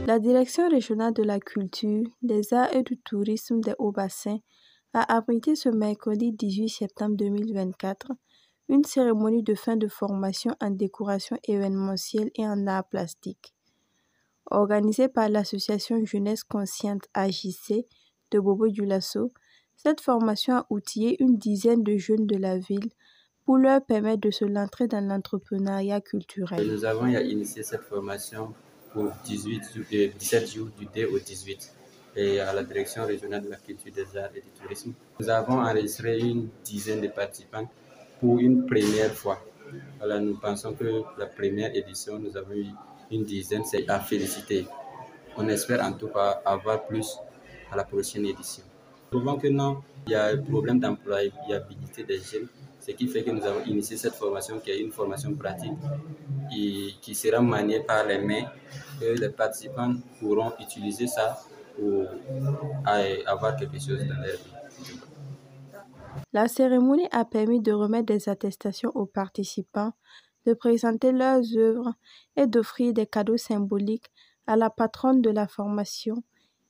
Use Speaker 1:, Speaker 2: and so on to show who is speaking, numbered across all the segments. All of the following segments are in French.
Speaker 1: La Direction régionale de la culture, des arts et du tourisme des Hauts-Bassins a abrité ce mercredi 18 septembre 2024 une cérémonie de fin de formation en décoration événementielle et en arts plastiques. Organisée par l'association Jeunesse Consciente AJC de Bobo-Dioulasso, cette formation a outillé une dizaine de jeunes de la ville pour leur permettre de se lancer dans l'entrepreneuriat culturel.
Speaker 2: Nous avons initié cette formation pour 17 jours du 2 au 18 et à la Direction régionale de la culture, des arts et du tourisme. Nous avons enregistré une dizaine de participants pour une première fois. Voilà, nous pensons que la première édition, nous avons eu une dizaine, c'est à féliciter. On espère en tout cas avoir plus à la prochaine édition. Nous trouvons que non, il y a un problème d'employabilité des jeunes, ce qui fait que nous avons initié cette formation qui est une formation pratique et qui sera maniée par les mains, et les participants pourront utiliser ça pour avoir quelque chose dans leur vie.
Speaker 1: La cérémonie a permis de remettre des attestations aux participants, de présenter leurs œuvres et d'offrir des cadeaux symboliques à la patronne de la formation,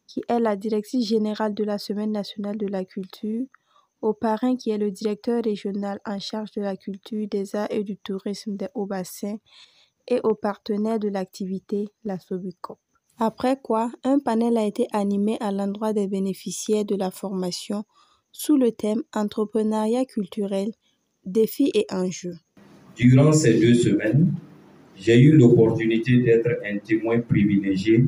Speaker 1: qui est la directrice générale de la Semaine nationale de la culture, au parrain qui est le directeur régional en charge de la culture, des arts et du tourisme des Hauts-Bassins et aux partenaires de l'activité, la Sobicop. Après quoi, un panel a été animé à l'endroit des bénéficiaires de la formation sous le thème Entrepreneuriat culturel, défis et enjeux.
Speaker 3: Durant ces 2 semaines, j'ai eu l'opportunité d'être un témoin privilégié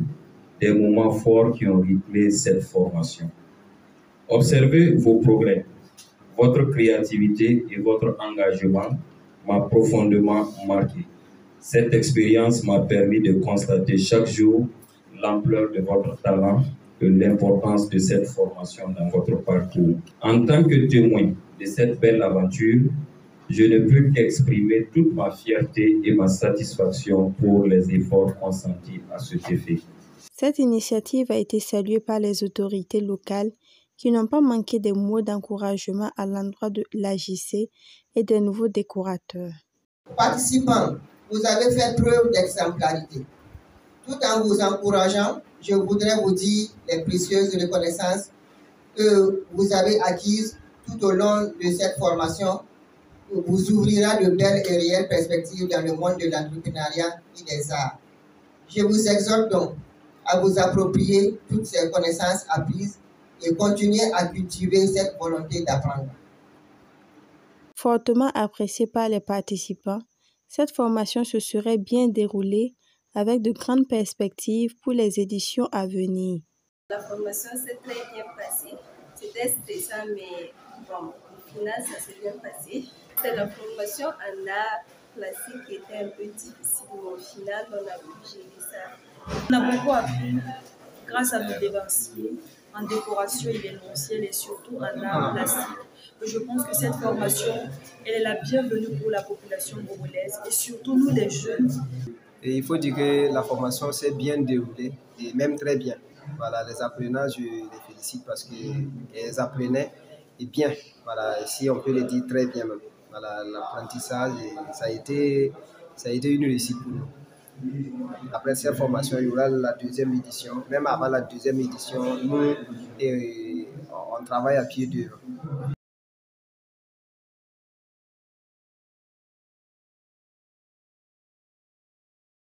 Speaker 3: des moments forts qui ont rythmé cette formation. Observer vos progrès, votre créativité et votre engagement m'a profondément marqué. Cette expérience m'a permis de constater chaque jour l'ampleur de votre talent et l'importance de cette formation dans votre parcours. En tant que témoin de cette belle aventure, je ne peux qu'exprimer toute ma fierté et ma satisfaction pour les efforts consentis à cet effet.
Speaker 1: Cette initiative a été saluée par les autorités locales qui n'ont pas manqué des mots d'encouragement à l'endroit de l'AJC et des nouveaux décorateurs.
Speaker 4: Participants, vous avez fait preuve d'exemplarité. Tout en vous encourageant, je voudrais vous dire les précieuses reconnaissances que vous avez acquises tout au long de cette formation vous ouvrira de belles et réelles perspectives dans le monde de l'entrepreneuriat et des arts. Je vous exhorte donc à vous approprier toutes ces connaissances acquises et continuer à cultiver cette volonté d'apprendre.
Speaker 1: Fortement appréciée par les participants, cette formation se serait bien déroulée avec de grandes perspectives pour les éditions à venir.
Speaker 5: La formation s'est très bien passée. C'était stressant, mais bon, au final, ça s'est bien passé. C'était la formation en art plastique qui était un peu difficile, mais au final, on a pu gérer ça.
Speaker 6: On a beaucoup appris grâce à nos dévanciers en décoration événementielle et surtout en art plastique. Je pense que cette formation, elle est la bienvenue pour la population bobolaise et surtout nous les jeunes.
Speaker 7: Et il faut dire que la formation s'est bien déroulée et même très bien. Voilà, les apprenants, je les félicite parce qu'ils apprenaient et bien. Voilà, si on peut le dire très bien même. Voilà, l'apprentissage, ça a été une réussite pour nous. Après cette formation, il y aura la 2e édition. Même avant la 2e édition, nous, on travaille à pied d'œuvre.